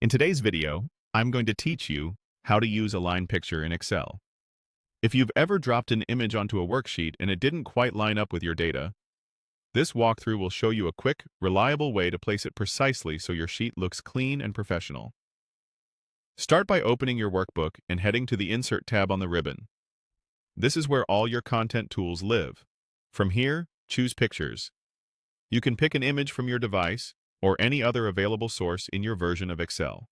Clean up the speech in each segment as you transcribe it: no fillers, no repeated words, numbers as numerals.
In today's video, I'm going to teach you how to use Align Picture in Excel. If you've ever dropped an image onto a worksheet and it didn't quite line up with your data, this walkthrough will show you a quick, reliable way to place it precisely so your sheet looks clean and professional. Start by opening your workbook and heading to the Insert tab on the ribbon. This is where all your content tools live. From here, choose Pictures. You can pick an image from your device or any other available source in your version of Excel.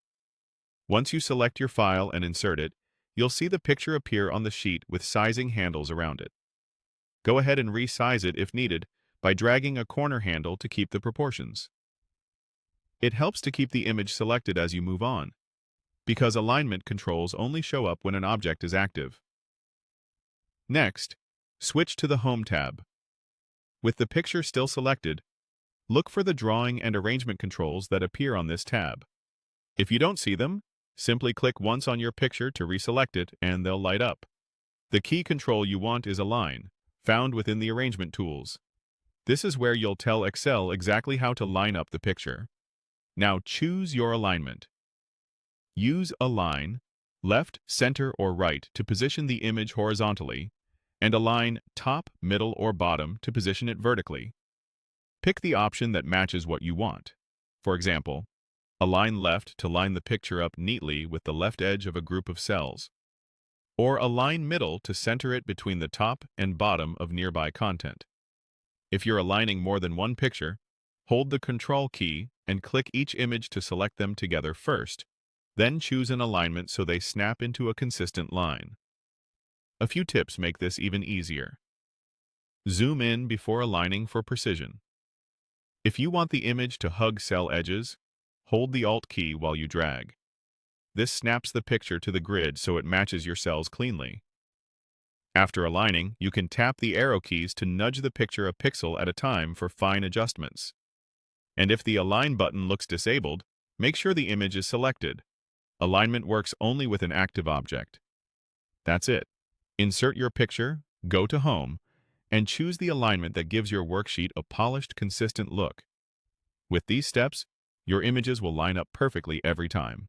Once you select your file and insert it, you'll see the picture appear on the sheet with sizing handles around it. Go ahead and resize it if needed by dragging a corner handle to keep the proportions. It helps to keep the image selected as you move on, because alignment controls only show up when an object is active. Next, switch to the Home tab. With the picture still selected, look for the drawing and arrangement controls that appear on this tab. If you don't see them, simply click once on your picture to reselect it and they'll light up. The key control you want is Align, found within the Arrangement tools. This is where you'll tell Excel exactly how to line up the picture. Now choose your alignment. Use Align, left, center, or right to position the image horizontally, and align top, middle, or bottom to position it vertically. Pick the option that matches what you want. For example, align left to line the picture up neatly with the left edge of a group of cells, or align middle to center it between the top and bottom of nearby content. If you're aligning more than one picture, hold the Control key and click each image to select them together first, then choose an alignment so they snap into a consistent line. A few tips make this even easier. Zoom in before aligning for precision. If you want the image to hug cell edges, hold the Alt key while you drag. This snaps the picture to the grid so it matches your cells cleanly. After aligning, you can tap the arrow keys to nudge the picture a pixel at a time for fine adjustments. And if the Align button looks disabled, make sure the image is selected. Alignment works only with an active object. That's it. Insert your picture, go to Home, and choose the alignment that gives your worksheet a polished, consistent look. With these steps, your images will line up perfectly every time.